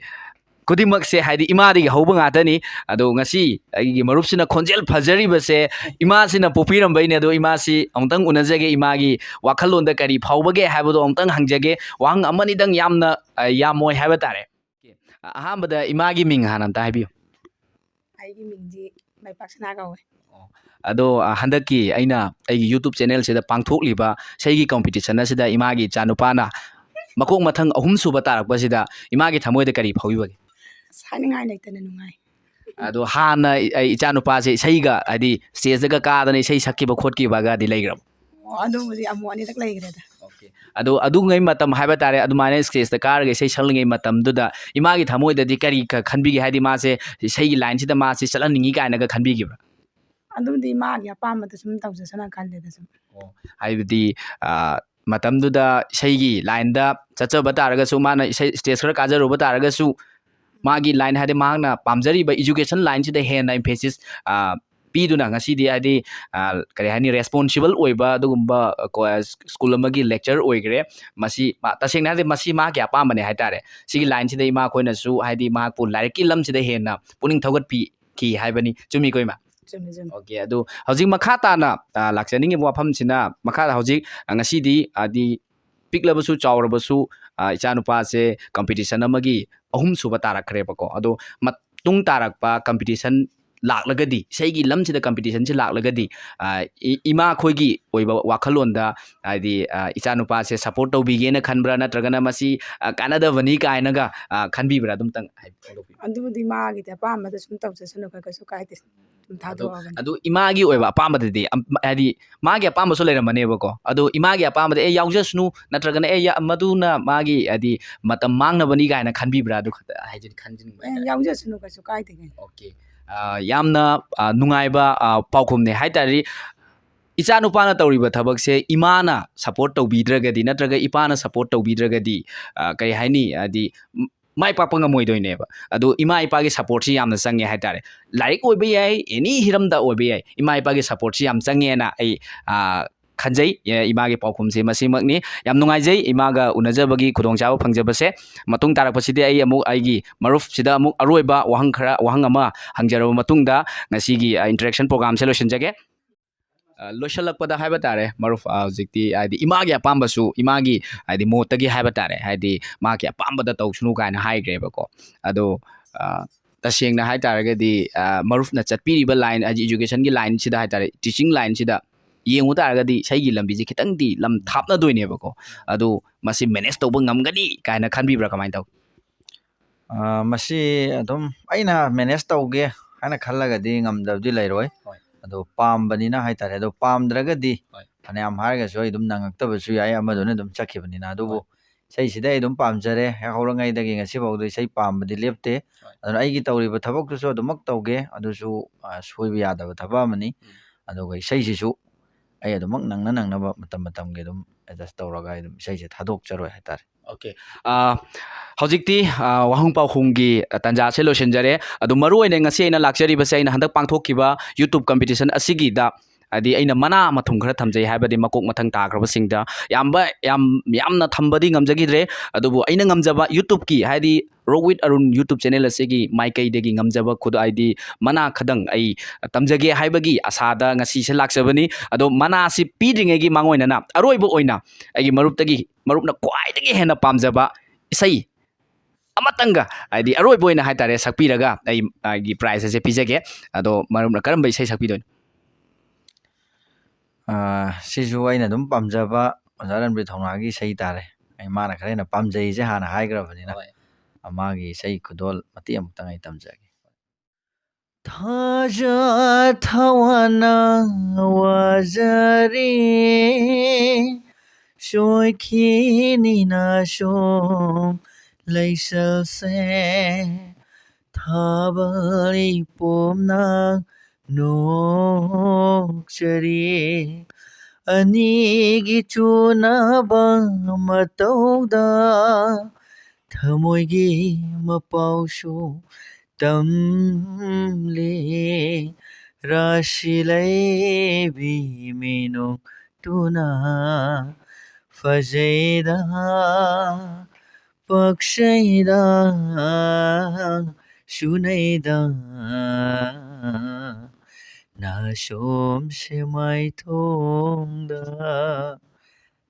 ꯈꯨꯗꯤꯡꯃꯛꯁꯦ ꯍꯥꯏꯗꯤ ꯏꯃꯥꯗꯒꯤ ꯍꯧꯕ ꯉꯥꯛꯇꯅꯤ. ꯑꯗꯣ ꯉꯁꯤ ꯑꯩꯒꯤ ꯃꯔꯨꯞꯁꯤꯅ ꯈꯣꯟꯖꯦꯜ ꯐꯖꯔꯤꯕꯁꯦ ꯏꯃꯥꯁꯤꯅ ꯄꯣꯛꯄꯤꯔꯝꯕꯩꯅꯦ. ꯑꯗꯣ ꯏꯃꯥꯁꯤ ꯑꯃꯨꯛꯇꯪ ꯎꯅꯖꯒꯦ. ꯏꯃꯥꯒꯤ ꯋꯥꯈꯜꯂꯣꯟꯗ ꯀꯔꯤ ꯐꯥꯎꯕꯒꯦ ꯍꯥꯏꯕꯗꯣ ꯑꯃꯨꯛꯇꯪ ꯍꯪꯖꯒꯦ. ꯋꯥꯍꯪ ꯑꯃꯅꯤꯗꯪ ꯌꯥꯝꯅ ꯌꯥꯝꯃꯣꯏ ꯍꯥꯏꯕ ꯇꯥꯔꯦ. ꯑꯍꯥꯟꯕꯗ ꯏꯃꯥꯒꯤ ꯃꯤꯡ ꯍꯥꯟꯅ ꯑꯝꯇ ꯍꯥꯏꯕꯤꯌꯨ. ꯑꯩꯒꯤ ꯃꯤꯡꯗꯤ ꯃꯥꯏꯄꯥꯛꯁꯅꯥ ꯀꯧꯋꯦ. ꯑꯗꯣ ꯍꯟꯗꯛꯀꯤ ꯑꯩꯅ ꯑꯩꯒꯤ YouTube ꯆꯦꯅꯦꯜꯁꯤꯗ ꯄꯥꯡꯊꯣꯛꯂꯤꯕ ꯏꯁꯩꯒꯤ ꯀꯝꯄꯤꯇꯤꯁꯟ ꯑꯁꯤꯗ ꯏꯃꯥꯒꯤ ꯏꯆꯥꯅꯨꯄꯥꯅ ꯃꯀꯣꯛ ꯃꯊꯪ ꯑꯍꯨꯝꯁꯨꯕ ꯇꯥꯔꯛꯄꯁꯤꯗ ꯏꯃꯥꯒꯤ ꯊꯃꯣꯏꯗ ꯀꯔꯤ ꯐꯥꯎꯕꯤꯕꯒꯦ? ꯍꯥꯏꯅꯤꯡꯉꯥꯏ ꯂꯩꯇꯅ ꯅꯨꯡꯉꯥꯏ. ꯑꯗꯣ ꯍꯥꯟꯅ ꯑꯩ ꯏꯆꯥꯅꯨꯄꯥꯁꯦ ꯏꯁꯩꯒ ꯍꯥꯏꯗꯤ ꯁ꯭ꯇꯦꯖꯇꯒ ꯀꯥꯗꯅ ꯏꯁꯩ ꯁꯛꯈꯤꯕ ꯈꯣꯠꯈꯤꯕꯒꯗꯤ ꯂꯩꯈ꯭ꯔꯕ? ꯑꯗꯨꯕꯨꯗꯤ ꯑꯃꯨꯛ ꯑꯅꯤꯔꯛ ꯂꯩꯈ꯭ꯔꯦꯗ. ꯑꯗꯣ ꯑꯗꯨꯉꯩ ꯃꯇꯝ ꯍꯥꯏꯕ ꯇꯥꯔꯦ ꯑꯗꯨꯃꯥꯏꯅ ꯁ꯭ꯇꯦꯖꯇ ꯀꯥꯔꯒ ꯏꯁꯩ ꯁꯛꯂꯤꯉꯩ ꯃꯇꯝꯗꯨꯗ ꯏꯃꯥꯒꯤ ꯊꯃꯣꯏꯗꯗꯤ ꯀꯔꯤ ꯈꯟꯕꯤꯒꯦ? ꯍꯥꯏꯗꯤ ꯃꯥꯁꯦ ꯏꯁꯩꯒꯤ ꯂꯥꯏꯟꯁꯤꯗ ꯃꯥꯁꯦ ꯆꯠꯍꯟꯅꯤꯡꯉꯤ ꯀꯥꯏꯅꯒ ꯈꯟꯕꯤꯈꯤꯕ꯭ꯔꯥ? ꯑꯗꯨꯗꯤ ꯃꯥꯒꯤ ꯑꯄꯥꯝꯕꯗ ꯁꯨꯝ ꯇꯧꯖꯁꯅ ꯈꯜꯂꯦꯗ ꯁꯨꯝ. ꯍꯥꯏꯕꯗꯤ ꯃꯇꯝꯗꯨꯗ ꯏꯁꯩꯒꯤ ꯂꯥꯏꯟꯗ ꯆꯠꯆꯕ ꯇꯥꯔꯒꯁꯨ ꯃꯥꯅ ꯏꯁꯩ ꯁ꯭ꯇꯦꯖ ꯈꯔ ꯀꯥꯖꯔꯨꯕ ꯇꯥꯔꯒꯁꯨ ꯃꯥꯒꯤ ꯂꯥꯏꯟ ꯍꯥꯏꯗꯤ ꯃꯍꯥꯛꯅ ꯄꯥꯝꯖꯔꯤꯕ ꯏꯖꯨꯀꯦꯁꯟ ꯂꯥꯏꯟꯁꯤꯗ ꯍꯦꯟꯅ ꯏꯝꯐꯦꯁꯤꯁ ꯄꯤꯗꯨꯅ ꯉꯁꯤꯗꯤ ꯍꯥꯏꯗꯤ ꯀꯔꯤ ꯍꯥꯏꯅꯤ ꯔꯦꯁꯄꯣꯟꯁꯤꯕꯜ ꯑꯣꯏꯕ ꯑꯗꯨꯒꯨꯝꯕ ꯁ꯭ꯀꯨꯜ ꯑꯃꯒꯤ ꯂꯦꯛꯆꯔ ꯑꯣꯏꯈ꯭ꯔꯦ ꯃꯁꯤ ꯇꯁꯦꯡꯅ ꯍꯥꯏꯔꯗꯤ ꯃꯁꯤ ꯃꯍꯥꯛꯀꯤ ꯑꯄꯥꯝꯕꯅꯦ ꯍꯥꯏꯇꯥꯔꯦ ꯁꯤꯒꯤ ꯂꯥꯏꯟꯁꯤꯗ ꯏꯃꯥ ꯑꯩꯈꯣꯏꯅꯁꯨ ꯍꯥꯏꯗꯤ ꯃꯍꯥꯛꯄꯨ ꯂꯥꯏꯔꯤꯛꯀꯤ ꯂꯝꯁꯤꯗ ꯍꯦꯟꯅ ꯄꯨꯛꯅꯤꯡ ꯊꯧꯒꯠꯄꯤꯈꯤ ꯍꯥꯏꯕꯅꯤ ꯆꯨꯝꯃꯤꯀꯣ ꯏꯃꯥ ꯆꯨꯝꯃꯤ ꯆꯨꯝꯃꯤ ꯑꯣꯀꯦ ꯑꯗꯨ ꯍꯧꯖꯤꯛ ꯃꯈꯥ ꯇꯥꯅ ꯂꯥꯛꯆꯅꯤꯡꯉꯤꯕ ꯋꯥꯐꯝꯁꯤꯅ ꯃꯈꯥꯗ ꯍꯧꯖꯤꯛ ꯉꯁꯤꯗꯤ ꯍꯥꯏꯗꯤ ꯄꯤꯛꯂꯕꯁꯨ ꯆꯥꯎꯔꯕꯁꯨ ꯏꯆꯥꯅꯨꯄꯥꯁꯦ ꯀꯝꯄꯤꯇꯤꯁꯟ ꯑꯃꯒꯤ ꯑꯍꯨꯝꯁꯨꯕ ꯇꯥꯔꯛꯈ꯭ꯔꯦꯕꯀꯣ ꯑꯗꯣ ꯃꯇꯨꯡ ꯇꯥꯔꯛꯄ ꯀꯝꯄꯤꯇꯤꯁꯟ ꯂꯥꯛꯂꯒꯗꯤ ꯏꯁꯩꯒꯤ ꯂꯝꯁꯤꯗ ꯀꯝꯄꯤꯇꯤꯁꯟꯁꯤ ꯂꯥꯛꯂꯒꯗꯤ ꯏꯃꯥ ꯑꯩꯈꯣꯏꯒꯤ ꯑꯣꯏꯕ ꯋꯥꯈꯜꯂꯣꯟꯗ ꯍꯥꯏꯗꯤ ꯏꯆꯥꯅꯨꯄꯥꯁꯦ ꯁꯞꯄꯣꯔꯠ ꯇꯧꯕꯤꯒꯦꯅ ꯈꯟꯕ꯭ꯔꯥ ꯅꯠꯇ꯭ꯔꯒꯅ ꯃꯁꯤ ꯀꯥꯟꯅꯗꯕꯅꯤ ꯀꯥꯏꯅꯒ ꯈꯟꯕꯤꯕ꯭ꯔꯥ ꯑꯗꯨꯝꯇꯪ ꯐꯣꯡꯗꯣꯛꯄꯤꯌꯨ ꯑꯗꯨꯕꯨꯗꯤ ꯃꯥꯒꯤꯗꯤ ꯑꯄꯥꯝꯕꯗ ꯁꯨꯝ ꯇꯧꯖꯁꯅꯨ ꯀꯩꯁꯨ ꯀꯥꯏꯗꯦ ꯁꯨꯝ ꯊꯥꯗꯣꯛꯑꯕꯅꯤ ꯑꯗꯨ ꯏꯃꯥꯒꯤ ꯑꯣꯏꯕ ꯑꯄꯥꯝꯕꯗꯗꯤ ꯍꯥꯏꯗꯤ ꯃꯥꯒꯤ ꯑꯄꯥꯝꯕꯁꯨ ꯂꯩꯔꯝꯃꯅꯦꯕꯀꯣ ꯑꯗꯣ ꯏꯃꯥꯒꯤ ꯑꯄꯥꯝꯕꯗ ꯌꯥꯎꯖꯁꯅꯨ ꯅꯠꯇ꯭ꯔꯒꯅ ꯃꯗꯨꯅ ꯃꯥꯒꯤ ꯍꯥꯏꯗꯤ ꯃꯇꯝ ꯃꯥꯡꯅꯕꯅꯤ ꯀꯥꯏꯅ ꯈꯟꯕꯤꯕ꯭ꯔꯥ ꯑꯗꯨ ꯈꯛꯇ ꯈꯟꯖꯅꯤꯡꯕ ꯍꯥꯏꯇꯥꯔꯦ ꯌꯥꯎꯖꯁꯅꯨ ꯀꯩꯁꯨ ꯀꯥꯏꯗꯦ ꯀꯩꯅꯣ ꯑꯣꯀꯦ ꯌꯥꯝꯅ ꯅꯨꯡꯉꯥꯏꯕ ꯄꯥꯎꯈꯨꯝꯅꯦ ꯍꯥꯏꯇꯥꯔꯦ ꯏꯆꯥꯅꯨꯄꯥꯅ ꯇꯧꯔꯤꯕ ꯊꯕꯛꯁꯦ ꯏꯃꯥꯅ ꯁꯞꯄꯣꯔꯠ ꯇꯧꯕꯤꯗ꯭ꯔꯒꯗꯤ ꯅꯠꯇ꯭ꯔꯒ ꯏꯄꯥꯅ ꯁꯞꯄꯣꯔꯠ ꯇꯧꯕꯤꯗ꯭ꯔꯒꯗꯤ ꯀꯔꯤ ꯍꯥꯏꯅꯤ ꯍꯥꯏꯗꯤ ꯃꯥꯏ ꯄꯥꯛꯄ ꯉꯝꯃꯣꯏꯗꯣꯏꯅꯦꯕ ꯑꯗꯣ ꯏꯃꯥ ꯏꯄꯥꯒꯤ ꯁꯞꯄꯣꯔꯠꯁꯤ ꯌꯥꯝꯅ ꯆꯪꯉꯦ ꯍꯥꯏꯇꯥꯔꯦ ꯂꯥꯏꯔꯤꯛ ꯑꯣꯏꯕ ꯌꯥꯏ ꯑꯦꯅꯤ ꯍꯤꯔꯝꯗ ꯑꯣꯏꯕ ꯌꯥꯏ ꯏꯃꯥ ꯏꯄꯥꯒꯤ ꯁꯞꯄꯣꯔꯠꯁꯤ ꯌꯥꯝ ꯆꯪꯉꯦꯅ ꯑꯩ ꯈꯟꯖꯩ ꯏꯃꯥꯒꯤ ꯄꯥꯎꯈꯨꯝꯁꯦ ꯃꯁꯤꯃꯛꯅꯤ ꯌꯥꯝ ꯅꯨꯡꯉꯥꯏꯖꯩ ꯏꯃꯥꯒ ꯎꯅꯖꯕꯒꯤ ꯈꯨꯗꯣꯡꯆꯥꯕ ꯐꯪꯖꯕꯁꯦ ꯃꯇꯨꯡ ꯇꯥꯔꯛꯄꯁꯤꯗꯤ ꯑꯩ ꯑꯃꯨꯛ ꯑꯩꯒꯤ ꯃꯔꯨꯞꯁꯤꯗ ꯑꯃꯨꯛ ꯑꯔꯣꯏꯕ ꯋꯥꯍꯪ ꯑꯃ ꯍꯪꯖꯔꯕ ꯃꯇꯨꯡꯗ ꯉꯁꯤꯒꯤ ꯏꯟꯇꯔꯦꯛꯁꯟ ꯄ꯭ꯔꯣꯒ꯭ꯔꯥꯝꯁꯦ ꯂꯣꯏꯁꯤꯟꯖꯒꯦ ꯂꯣꯏꯁꯤꯜꯂꯛꯄꯗ ꯍꯥꯏꯕ ꯇꯥꯔꯦ ꯃꯔꯨꯞ ꯍꯧꯖꯤꯛꯇꯤ ꯍꯥꯏꯗꯤ ꯏꯃꯥꯒꯤ ꯑꯄꯥꯝꯕꯁꯨ ꯏꯃꯥꯒꯤ ꯍꯥꯏꯗꯤ ꯃꯣꯠꯇꯒꯤ ꯍꯥꯏꯕ ꯇꯥꯔꯦ ꯍꯥꯏꯗꯤ ꯃꯥꯒꯤ ꯑꯄꯥꯝꯕꯗ ꯇꯧꯁꯅꯨ ꯀꯥꯏꯅ ꯍꯥꯏꯈ꯭ꯔꯦꯕꯀꯣ ꯑꯗꯣ ꯇꯁꯦꯡꯅ ꯍꯥꯏꯇꯥꯔꯒꯗꯤ ꯃꯔꯨꯞꯅ ꯆꯠꯄꯤꯔꯤꯕ ꯂꯥꯏꯟ ꯍꯥꯏꯗꯤ ꯏꯖꯨꯀꯦꯁꯟꯒꯤ ꯂꯥꯏꯟꯁꯤꯗ ꯍꯥꯏꯇꯥꯔꯦ ꯇꯤꯆꯤꯡ ꯂꯥꯏꯟꯁꯤꯗ ꯌꯦꯡꯉꯨ ꯇꯥꯔꯒꯗꯤ ꯏꯁꯩꯒꯤ ꯂꯝꯕꯤꯁꯦ ꯈꯤꯇꯪꯗꯤ ꯂꯝ ꯊꯥꯞꯅꯗꯣꯏꯅꯦꯕꯀꯣ ꯑꯗꯣ ꯃꯁꯤ ꯃꯦꯅꯦꯖ ꯇꯧꯕ ꯉꯝꯒꯅꯤ ꯀꯥꯏꯅ ꯈꯟꯕꯤꯕ꯭ꯔꯥ ꯀꯃꯥꯏꯅ ꯇꯧꯏ ꯃꯁꯤ ꯑꯗꯨꯝ ꯑꯩꯅ ꯃꯦꯅꯦꯖ ꯇꯧꯒꯦ ꯍꯥꯏꯅ ꯈꯜꯂꯒꯗꯤ ꯉꯝꯗꯕꯗꯤ ꯂꯩꯔꯣꯏ ꯑꯗꯣ ꯄꯥꯝꯕꯅꯤꯅ ꯍꯥꯏꯇꯥꯔꯦ ꯑꯗꯣ ꯄꯥꯝꯗ꯭ꯔꯒꯗꯤ ꯐꯅꯌꯥꯝ ꯍꯥꯏꯔꯒꯁꯨ ꯑꯩ ꯑꯗꯨꯝ ꯅꯪꯉꯛꯇꯕꯁꯨ ꯌꯥꯏ ꯑꯃꯗꯨꯅ ꯑꯗꯨꯝ ꯆꯠꯈꯤꯕꯅꯤꯅ ꯑꯗꯨꯕꯨ ꯏꯁꯩꯁꯤꯗ ꯑꯩ ꯑꯗꯨꯝ ꯄꯥꯝꯖꯔꯦ ꯍꯦꯛ ꯍꯧꯔꯉꯩꯗꯒꯤ ꯉꯁꯤꯐꯥꯎꯗ ꯏꯁꯩ ꯄꯥꯝꯕꯗꯤ ꯂꯦꯞꯇꯦ ꯑꯗꯨꯅ ꯑꯩꯒꯤ ꯇꯧꯔꯤꯕ ꯊꯕꯛꯇꯨꯁꯨ ꯑꯗꯨꯃꯛ ꯇꯧꯒꯦ ꯑꯗꯨꯁꯨ ꯁꯣꯏꯕ ꯌꯥꯗꯕ ꯊꯕꯛ ꯑꯃꯅꯤ ꯑꯗꯨꯒ ꯏꯁꯩꯁꯤꯁꯨ ꯑꯩ ꯑꯗꯨꯃꯛ ꯅꯪꯅꯕ ꯃꯇꯝꯒꯤ ꯑꯗꯨꯝ ꯑꯦꯗꯖꯁ ꯇꯧꯔꯒ ꯑꯩ ꯑꯗꯨꯝ ꯏꯁꯩꯁꯦ ꯊꯥꯗꯣꯛꯆꯔꯣꯏ ꯍꯥꯏꯇꯥꯔꯦ ꯑꯣꯀꯦ ꯍꯧꯖꯤꯛꯇꯤ ꯋꯥꯍꯪ ꯄꯥꯎꯈꯨꯝꯒꯤ ꯇꯥꯟꯖꯥꯁꯦ ꯂꯣꯏꯁꯤꯟꯖꯔꯦ ꯑꯗꯣ ꯃꯔꯨꯑꯣꯏꯅ ꯉꯁꯤ ꯑꯩꯅ ꯂꯥꯛꯆꯔꯤꯕꯁꯦ ꯑꯩꯅ ꯍꯟꯗꯛ ꯄꯥꯡꯊꯣꯛꯈꯤꯕ ꯌꯨꯇꯨꯕ ꯀꯝꯄꯤꯇꯤꯁꯟ ꯑꯁꯤꯒꯤꯗ ꯍꯥꯏꯗꯤ ꯑꯩꯅ ꯃꯅꯥ ꯃꯊꯨꯝ ꯈꯔ ꯊꯝꯖꯩ ꯍꯥꯏꯕꯗꯤ ꯃꯀꯣꯛ ꯃꯊꯪ ꯇꯥꯈ꯭ꯔꯕꯁꯤꯡꯗ ꯌꯥꯝꯅ ꯊꯝꯕꯗꯤ ꯉꯝꯖꯈꯤꯗ꯭ꯔꯦ ꯑꯗꯨꯕꯨ ꯑꯩꯅ ꯉꯝꯖꯕ ꯌꯨꯇꯨꯕꯀꯤ ꯍꯥꯏꯗꯤ rock with Arun YouTube channel ꯑꯁꯤꯒꯤ ꯃꯥꯏꯀꯩꯗꯒꯤ ꯉꯝꯖꯕ ꯍꯥꯏꯗꯤ ꯃꯅꯥ ꯈꯗꯪ ꯑꯩ ꯇꯝꯖꯒꯦ ꯍꯥꯏꯕꯒꯤ ꯑꯁꯥꯗ ꯉꯁꯤꯁꯦ ꯂꯥꯛꯆꯕꯅꯤ ꯑꯗꯣ ꯃꯅꯥꯁꯤ ꯄꯤꯗ꯭ꯔꯤꯉꯩꯒꯤ ꯃꯥꯡꯑꯣꯏꯅꯅ ꯑꯔꯣꯏꯕ ꯑꯣꯏꯅ ꯑꯩꯒꯤ ꯃꯔꯨꯞꯅ ꯈ꯭ꯋꯥꯏꯗꯒꯤ ꯍꯦꯟꯅ ꯄꯥꯝꯖꯕ ꯏꯁꯩ ꯑꯃꯇꯪꯒ ꯍꯥꯏꯗꯤ ꯑꯔꯣꯏꯕ ꯑꯣꯏꯅ ꯍꯥꯏꯇꯥꯔꯦ ꯁꯛꯄꯤꯔꯒ ꯑꯩꯒꯤ ꯄ꯭ꯔꯥꯏꯖ ꯑꯁꯦ ꯄꯤꯖꯒꯦ ꯑꯗꯣ ꯃꯔꯨꯞꯅ ꯀꯔꯝꯕ ꯏꯁꯩ ꯁꯛꯄꯤꯗꯣꯏꯅꯣ ꯁꯤꯁꯨ ꯑꯩꯅ ꯑꯗꯨꯝ ꯄꯥꯝꯖꯕ ꯑꯣꯖꯥ ꯔꯟꯕꯤꯔ ꯊꯧꯅꯥꯒꯤ ꯏꯁꯩ ꯇꯥꯔꯦ ꯑꯩ ꯃꯥꯅ ꯈꯔ ꯍꯦꯟꯅ ꯄꯥꯝꯖꯩꯁꯦ ꯍꯥꯟꯅ ꯍꯥꯏꯈ꯭ꯔꯕꯅꯤꯅ ꯃꯥꯒꯤ ꯏꯁꯩ ꯈꯨꯗꯣꯜ ꯃꯇꯦꯛ ꯑꯃꯨꯛꯇꯪ ꯑꯩ ꯇꯝꯖꯒꯦ ꯊꯥꯖ ꯊꯋꯥꯅ ꯋꯥꯖꯔꯦ ꯁꯣꯏꯈꯤꯅꯤꯅ ꯁꯣꯝ ꯂꯩꯁꯜꯁꯦ ꯊꯥꯕꯜ ꯏꯄꯣꯝꯅ ꯅꯣꯛꯆꯔꯤ ꯑꯅꯤꯒꯤ ꯆꯨꯅꯕ ꯃꯇꯧꯗ ꯊꯃꯣꯏꯒꯤ ꯃꯄꯥꯎꯁꯨ ꯇꯝꯂꯤ ꯔꯥꯁꯤ ꯂꯩꯕꯤ ꯃꯤꯅꯣꯛꯇꯨꯅ ꯐꯖꯩꯗ ꯄꯛꯁꯩꯗ ꯁꯨꯅꯩꯗ 나som ꯁꯦꯃꯥꯏꯊꯣꯡꯗ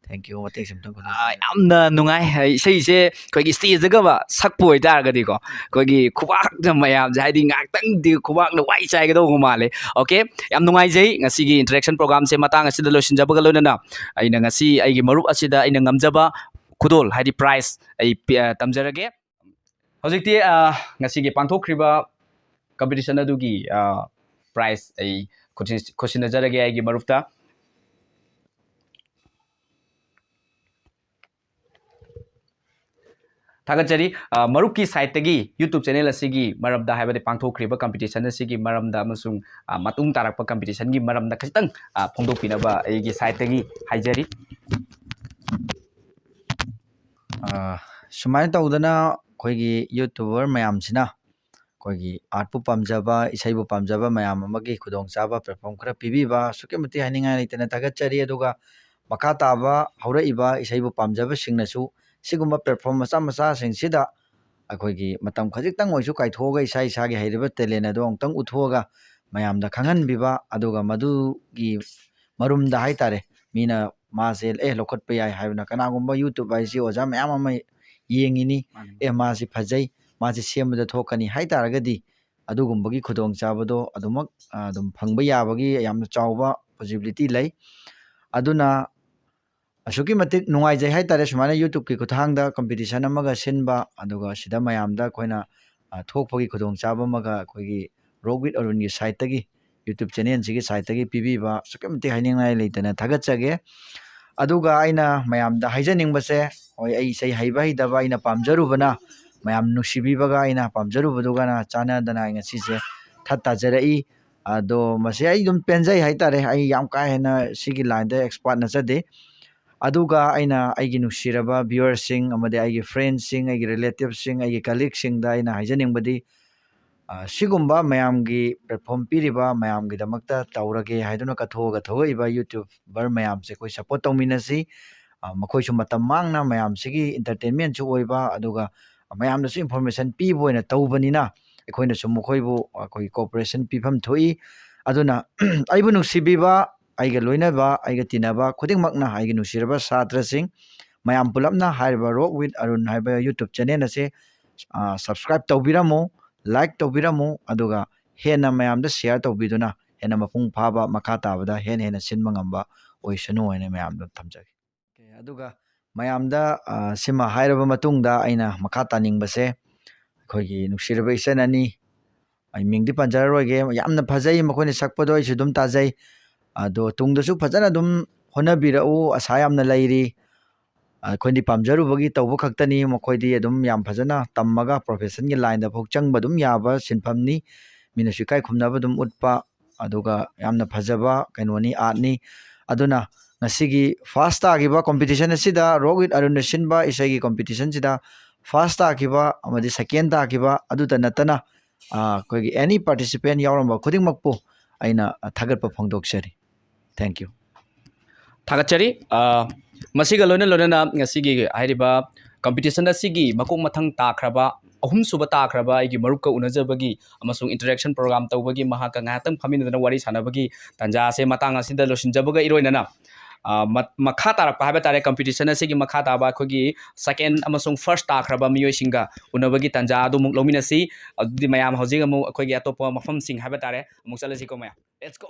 ꯊꯦꯡꯛ ꯌꯨ ꯃꯇꯦꯛꯁꯦ ꯑꯝꯇꯪ ꯌꯥꯝꯅ ꯅꯨꯡꯉꯥꯏ ꯏꯁꯩꯁꯦ ꯑꯩꯈꯣꯏꯒꯤ ꯁ꯭ꯇꯦꯖꯇꯒ ꯁꯛꯄ ꯑꯣꯏꯇꯥꯔꯒꯗꯤꯀꯣ ꯑꯩꯈꯣꯏꯒꯤ ꯈꯨꯕꯥꯛꯅ ꯃꯌꯥꯝꯁꯦ ꯍꯥꯏꯗꯤ ꯉꯥꯏꯍꯥꯛꯇꯪꯗꯤ ꯈꯨꯕꯥꯛꯅ ꯋꯥꯏ ꯆꯥꯏꯒꯗꯧꯕ ꯃꯥꯜꯂꯦ ꯑꯣꯀꯦ ꯌꯥꯝ ꯅꯨꯡꯉꯥꯏꯖꯩ ꯉꯁꯤꯒꯤ ꯏꯟꯇꯔꯦꯛꯁꯟ ꯄ꯭ꯔꯣꯒ꯭ꯔꯥꯝꯁꯦ ꯃꯇꯥꯡ ꯑꯁꯤꯗ ꯂꯣꯏꯁꯤꯟꯖꯕꯒ ꯂꯣꯏꯅꯅ ꯑꯩꯅꯉꯁꯤ ꯑꯩꯒꯤ ꯃꯔꯨꯞ ꯑꯁꯤꯗ ꯑꯩꯅ ꯉꯝꯖꯕ ꯈꯨꯗꯣꯜ ꯍꯥꯏꯗꯤ ꯄ꯭ꯔꯥꯏꯖ ꯑꯩ ꯇꯝꯖꯔꯒꯦ ꯍꯧꯖꯤꯛꯇꯤ ꯉꯁꯤꯒꯤ ꯄꯥꯡꯊꯣꯛꯈ꯭ꯔꯤꯕ ꯀꯝꯄꯤꯇꯤꯁꯟ ꯑꯗꯨꯒꯤ ꯄ꯭ꯔꯥꯏꯖ ꯑꯩ ꯈꯨꯠꯁꯤꯟꯅꯖꯔꯒꯦ ꯑꯩꯒꯤ ꯃꯔꯨꯞꯇ ꯊꯥꯒꯠꯆꯔꯤ ꯃꯔꯨꯞꯀꯤ ꯁꯥꯏꯠꯇꯒꯤ ꯌꯨꯇꯨꯕ ꯆꯦꯅꯦꯜ ꯑꯁꯤꯒꯤ ꯃꯔꯝꯗ ꯍꯥꯏꯕꯗꯤ ꯄꯥꯡꯊꯣꯛꯈ꯭ꯔꯤꯕ ꯀꯝꯄꯤꯇꯤꯁꯟ ꯑꯁꯤꯒꯤ ꯃꯔꯝꯗ ꯑꯃꯁꯨꯡ ꯃꯇꯨꯡ ꯇꯥꯔꯛꯄ ꯀꯝꯄꯤꯇꯤꯁꯟꯒꯤ ꯃꯔꯝꯗ ꯈꯤꯇꯪ ꯐꯣꯡꯗꯣꯛꯄꯤꯅꯕ ꯑꯩꯒꯤ ꯁꯥꯏꯠꯇꯒꯤ ꯍꯥꯏꯖꯔꯤ ꯁꯨꯃꯥꯏꯅ ꯇꯧꯗꯅ ꯑꯩꯈꯣꯏꯒꯤ ꯌꯨꯇꯨꯕꯔ ꯃꯌꯥꯝꯁꯤꯅ ꯑꯩꯈꯣꯏꯒꯤ ꯑꯥꯔꯠꯄꯨ ꯄꯥꯝꯖꯕ ꯏꯁꯩꯕꯨ ꯄꯥꯝꯖꯕ ꯃꯌꯥꯝ ꯑꯃꯒꯤ ꯈꯨꯗꯣꯡꯆꯥꯕ ꯄ꯭ꯂꯦꯠꯐꯣꯝ ꯈꯔ ꯄꯤꯕꯤꯕ ꯑꯁꯨꯛꯀꯤ ꯃꯇꯤꯛ ꯍꯥꯏꯅꯤꯡꯉꯥꯏ ꯂꯩꯇꯅ ꯊꯥꯒꯠꯆꯔꯤ ꯑꯗꯨꯒ ꯃꯈꯥ ꯇꯥꯕ ꯍꯧꯔꯛꯏꯕ ꯏꯁꯩꯕꯨ ꯄꯥꯝꯖꯕꯁꯤꯡꯅꯁꯨ ꯁꯤꯒꯨꯝꯕ ꯄ꯭ꯂꯦꯠꯐꯣꯝ ꯃꯆꯥ ꯃꯆꯥꯁꯤꯡꯁꯤꯗ ꯑꯩꯈꯣꯏꯒꯤ ꯃꯇꯝ ꯈꯖꯤꯛꯇꯪ ꯑꯣꯏꯁꯨ ꯀꯥꯏꯊꯣꯛꯑꯒ ꯏꯁꯥꯒꯤ ꯍꯩꯔꯤꯕ ꯇꯦꯂꯦꯟ ꯑꯗꯨ ꯑꯃꯨꯛꯇꯪ ꯎꯠꯊꯣꯛꯑꯒ ꯃꯌꯥꯝꯗ ꯈꯪꯍꯟꯕꯤꯕ ꯑꯗꯨꯒ ꯃꯗꯨꯒꯤ ꯃꯔꯨꯝꯗ ꯍꯥꯏꯇꯥꯔꯦ ꯃꯤꯅ ꯃꯥꯁꯦ ꯂꯧꯈꯠꯄ ꯌꯥꯏ ꯍꯥꯏꯕꯅ ꯀꯅꯥꯒꯨꯝꯕ ꯌꯨꯇ꯭ꯌꯨꯕ ꯍꯥꯏꯁꯤ ꯑꯣꯖꯥ ꯃꯌꯥꯝ ꯑꯃ ꯌꯦꯡꯉꯤꯅꯤ ꯃꯥꯁꯤ ꯐꯖꯩ ꯃꯥꯁꯤ ꯁꯦꯝꯕꯗ ꯊꯣꯛꯀꯅꯤ ꯍꯥꯏꯇꯥꯔꯒꯗꯤ ꯑꯗꯨꯒꯨꯝꯕꯒꯤ ꯈꯨꯗꯣꯡꯆꯥꯕꯗꯣ ꯑꯗꯨꯃꯛ ꯑꯗꯨꯝ ꯐꯪꯕ ꯌꯥꯕꯒꯤ ꯌꯥꯝꯅ ꯆꯥꯎꯕ ꯄꯣꯁꯤꯕꯤꯂꯤꯇꯤ ꯂꯩ ꯑꯗꯨꯅ ꯑꯁꯨꯛꯀꯤ ꯃꯇꯤꯛ ꯅꯨꯡꯉꯥꯏꯖꯩ ꯍꯥꯏꯇꯥꯔꯦ ꯁꯨꯃꯥꯏꯅ ꯌꯨꯇ꯭ꯌꯨꯕꯀꯤ ꯈꯨꯠꯊꯥꯡꯗ ꯀꯝꯄꯤꯇꯤꯁꯟ ꯑꯃꯒ ꯁꯤꯟꯕ ꯑꯗꯨꯒ ꯁꯤꯗ ꯃꯌꯥꯝꯗ ꯑꯩꯈꯣꯏꯅ ꯊꯣꯛꯄꯒꯤ ꯈꯨꯗꯣꯡꯆꯥꯕ ꯑꯃꯒ ꯑꯩꯈꯣꯏꯒꯤ ꯔꯣꯛ ꯋꯤꯠ ꯑꯔꯨꯟꯒꯤ ꯁꯥꯏꯠꯇꯒꯤ ꯌꯨꯇ꯭ꯌꯨꯕ ꯆꯦꯅꯦꯜꯁꯤꯒꯤ ꯁꯥꯏꯠꯇꯒꯤ ꯄꯤꯕꯤꯕ ꯑꯁꯨꯛꯀꯤ ꯃꯇꯤꯛ ꯍꯥꯏꯅꯤꯡꯉꯥꯏ ꯂꯩꯇꯅ ꯊꯥꯒꯠꯆꯒꯦ ꯑꯗꯨꯒ ꯑꯩꯅ ꯃꯌꯥꯝꯗ ꯍꯥꯏꯖꯅꯤꯡꯕꯁꯦ ꯍꯣꯏ ꯑꯩ ꯏꯁꯩ ꯍꯩꯕ ꯍꯩꯇꯕ ꯑꯩꯅ ꯄꯥꯝꯖꯔꯨꯕꯅ ꯃꯌꯥꯝ ꯅꯨꯡꯁꯤꯕꯤꯕꯒ ꯑꯩꯅ ꯄꯥꯝꯖꯔꯨꯕꯗꯨꯒꯅ ꯆꯥꯟꯅꯗꯅ ꯑꯩ ꯉꯁꯤꯁꯦ ꯇꯥꯖꯔꯛꯏ ꯑꯗꯣ ꯃꯁꯤ ꯑꯩ ꯑꯗꯨꯝ ꯄꯦꯟꯖꯩ ꯍꯥꯏꯇꯥꯔꯦ ꯑꯩ ꯌꯥꯝ ꯀꯥ ꯍꯦꯟꯅ ꯁꯤꯒꯤ ꯂꯥꯏꯟꯗ ꯑꯦꯛꯁꯄꯥꯔꯠ ꯅꯠꯆꯗꯦ ꯑꯗꯨꯒ ꯑꯩꯅ ꯑꯩꯒꯤ ꯅꯨꯡꯁꯤꯔꯕ ꯚ꯭ꯌꯨꯋꯔꯁꯤꯡ ꯑꯃꯗꯤ ꯑꯩꯒꯤ ꯐ꯭ꯔꯦꯟꯁꯤꯡ ꯑꯩꯒꯤ ꯔꯤꯂꯦꯇꯤꯞꯁꯤꯡ ꯑꯩꯒꯤ ꯀꯂꯤꯛꯁꯤꯡꯗ ꯑꯩꯅ ꯍꯥꯏꯖꯅꯤꯡꯕꯗꯤ ꯁꯤꯒꯨꯝꯕ ꯃꯌꯥꯝꯒꯤ ꯄ꯭ꯂꯦꯠꯐꯣꯝ ꯄꯤꯔꯤꯕ ꯃꯌꯥꯝꯒꯤꯗꯃꯛꯇ ꯇꯧꯔꯒꯦ ꯍꯥꯏꯗꯨꯅ ꯀꯠꯊꯣꯛꯑꯒ ꯊꯣꯛꯂꯛꯏꯕ ꯌꯨꯇ꯭ꯌꯨꯕꯔ ꯃꯌꯥꯝꯁꯦ ꯑꯩꯈꯣꯏ ꯁꯞꯄꯣꯔꯠ ꯇꯧꯃꯤꯟꯅꯁꯤ ꯃꯈꯣꯏꯁꯨ ꯃꯇꯝ ꯃꯥꯡꯅ ꯃꯌꯥꯝꯁꯤꯒꯤ ꯏꯟꯇꯔꯇꯦꯟꯃꯦꯟꯁꯨ ꯑꯣꯏꯕ ꯑꯗꯨꯒ ꯃꯌꯥꯝꯗꯁꯨ ꯏꯟꯐꯣꯔꯃꯦꯁꯟ ꯄꯤꯕ ꯑꯣꯏꯅ ꯇꯧꯕꯅꯤꯅ ꯑꯩꯈꯣꯏꯅꯁꯨ ꯃꯈꯣꯏꯕꯨ ꯑꯩꯈꯣꯏꯒꯤ ꯀooperation ꯄꯤꯐꯝ ꯊꯣꯛꯏ ꯑꯗꯨꯅ ꯑꯩꯕꯨ ꯅꯨꯡꯁꯤꯕꯤꯕ ꯑꯩꯒ ꯂꯣꯏꯅꯕ ꯑꯩꯒ ꯇꯤꯟꯅꯕ ꯈꯨꯗꯤꯡꯃꯛꯅ ꯑꯩꯒꯤ ꯅꯨꯡꯁꯤꯔꯕ ꯁꯥꯇ꯭ꯔꯁꯤꯡ ꯃꯌꯥꯝ ꯄꯨꯂꯞꯅ ꯍꯥꯏꯔꯤꯕ ꯔꯣꯛ ꯋꯤꯠ ꯑꯔꯨꯟ ꯍꯥꯏꯕ ꯌꯨꯇ꯭ꯌꯨꯕ ꯆꯦꯅꯦꯜ ꯑꯁꯦ ꯁꯕꯁꯀ꯭ꯔꯥꯏꯕ ꯇꯧꯕꯤꯔꯝꯃꯨ ꯂꯥꯏꯛ ꯇꯧꯕꯤꯔꯝꯃꯨ ꯑꯗꯨꯒ ꯍꯦꯟꯅ ꯃꯌꯥꯝꯗ ꯁꯤꯌꯥꯔ ꯇꯧꯕꯤꯗꯨꯅ ꯍꯦꯟꯅ ꯃꯄꯨꯡ ꯐꯥꯕ ꯃꯈꯥ ꯇꯥꯕꯗ ꯍꯦꯟꯅ ꯁꯤꯟꯕ ꯉꯝꯕ ꯑꯣꯏꯁꯅꯨ ꯍꯥꯏꯅ ꯃꯌꯥꯝꯗ ꯊꯝꯖꯒꯦ ꯑꯗꯨꯒ ꯃꯌꯥꯝꯗ ꯁꯤꯃ ꯍꯥꯏꯔꯕ ꯃꯇꯨꯡꯗ ꯑꯩꯅ ꯃꯈꯥ ꯇꯥꯅꯤꯡꯕꯁꯦ ꯑꯩꯈꯣꯏꯒꯤ ꯅꯨꯡꯁꯤꯔꯕ ꯏꯆꯟ ꯑꯅꯤ ꯑꯩ ꯃꯤꯡꯗꯤ ꯄꯟꯖꯔꯔꯣꯏꯒꯦ ꯌꯥꯝꯅ ꯐꯖꯩ ꯃꯈꯣꯏꯅ ꯁꯛꯄꯗꯣ ꯑꯩꯁꯨ ꯑꯗꯨꯝ ꯇꯥꯖꯩ ꯑꯗꯣ ꯇꯨꯡꯗꯁꯨ ꯐꯖꯅ ꯑꯗꯨꯝ ꯍꯣꯠꯅꯕꯤꯔꯛꯎ ꯑꯁꯥ ꯌꯥꯝꯅ ꯂꯩꯔꯤ ꯑꯩꯈꯣꯏꯗꯤ ꯄꯥꯝꯖꯔꯨꯕꯒꯤ ꯇꯧꯕ ꯈꯛꯇꯅꯤ ꯃꯈꯣꯏꯗꯤ ꯑꯗꯨꯝ ꯌꯥꯝ ꯐꯖꯅ ꯇꯝꯃꯒ ꯄ꯭ꯔꯣꯐꯦꯁꯟꯒꯤ ꯂꯥꯏꯟꯗꯐꯥꯎ ꯆꯪꯕ ꯑꯗꯨꯝ ꯌꯥꯕ ꯁꯤꯟꯐꯝꯅꯤ ꯃꯤꯅꯁꯨ ꯏꯀꯥꯏ ꯈꯨꯝꯅꯕ ꯑꯗꯨꯝ ꯎꯠꯄ ꯑꯗꯨꯒ ꯌꯥꯝꯅ ꯐꯖꯕ ꯀꯩꯅꯣꯅꯤ ꯑꯥꯔꯠꯅꯤ ꯑꯗꯨꯅ ꯉꯁꯤꯒꯤ ꯐꯥꯔꯁ ꯇꯥꯈꯤꯕ ꯀꯣꯝꯄꯤꯇꯤꯁꯟ ꯑꯁꯤꯗ ꯔꯣꯛ ꯋꯤꯠ ꯑꯔꯨꯟꯅ ꯁꯤꯟꯕ ꯏꯁꯩꯒꯤ ꯀꯣꯝꯄꯤꯇꯤꯁꯟꯁꯤꯗ ꯐꯥꯔꯁ ꯇꯥꯈꯤꯕ ꯑꯃꯗꯤ ꯁꯦꯀꯦꯟ ꯇꯥꯈꯤꯕ ꯑꯗꯨꯇ ꯅꯠꯇꯅ ꯑꯩꯈꯣꯏꯒꯤ ꯑꯦꯅꯤ ꯄꯥꯔꯇꯤꯁꯤꯄꯦꯟ ꯌꯥꯎꯔꯝꯕ ꯈꯨꯗꯤꯡꯃꯛꯄꯨ ꯑꯩꯅ ꯊꯥꯒꯠꯄ ꯐꯣꯡꯗꯣꯛꯆꯔꯤ ꯊꯦꯡꯛ ꯌꯨ ꯊꯥꯒꯠꯆꯔꯤ ꯃꯁꯤꯒ ꯂꯣꯏꯅꯅ ꯉꯁꯤꯒꯤ ꯍꯥꯏꯔꯤꯕ ꯀꯝꯄꯤꯇꯤꯁꯟ ꯑꯁꯤꯒꯤ ꯃꯀꯣꯛ ꯃꯊꯪ ꯇꯥꯈ꯭ꯔꯕ ꯑꯍꯨꯝꯁꯨꯕ ꯇꯥꯈ꯭ꯔꯕ ꯑꯩꯒꯤ ꯃꯔꯨꯞꯀ ꯎꯅꯖꯕꯒꯤ ꯑꯃꯁꯨꯡ ꯏꯟꯇꯔꯦꯛꯁꯟ ꯄ꯭ꯔꯣꯒ꯭ꯔꯥꯝ ꯇꯧꯕꯒꯤ ꯃꯍꯥꯛꯀ ꯉꯥꯏꯍꯥꯛꯇꯪ ꯐꯝꯃꯤꯟꯅꯗꯅ ꯋꯥꯔꯤ ꯁꯥꯟꯅꯕꯒꯤ ꯇꯥꯟꯖꯥꯁꯦ ꯃꯇꯥꯡ ꯑꯁꯤꯗ ꯂꯣꯏꯁꯤꯟꯖꯕꯒ ꯏꯔꯣꯏꯅꯅ ꯃꯈꯥ ꯇꯥꯔꯛꯄ ꯍꯥꯏꯕ ꯇꯥꯔꯦ ꯀꯝꯄꯤꯇꯤꯁꯟ ꯑꯁꯤꯒꯤ ꯃꯈꯥ ꯇꯥꯕ ꯑꯩꯈꯣꯏꯒꯤ ꯁꯦꯀꯦꯟ ꯑꯃꯁꯨꯡ ꯐꯥꯔꯁ ꯇꯥꯈ꯭ꯔꯕ ꯃꯤꯑꯣꯏꯁꯤꯡꯒ ꯎꯅꯕꯒꯤ ꯇꯥꯟꯖꯥ ꯑꯗꯨꯃꯨꯛ ꯂꯧꯃꯤꯟꯅꯁꯤ ꯑꯗꯨꯗꯤ ꯃꯌꯥꯝ ꯍꯧꯖꯤꯛ ꯑꯃꯨꯛ ꯑꯩꯈꯣꯏꯒꯤ ꯑꯇꯣꯞꯄ ꯃꯐꯝꯁꯤꯡ ꯍꯥꯏꯕ ꯇꯥꯔꯦ ꯑꯃꯨꯛ ꯆꯠꯂꯁꯤꯀꯣ ꯃꯌꯥꯝ ꯂꯦꯠꯁ ꯒꯣ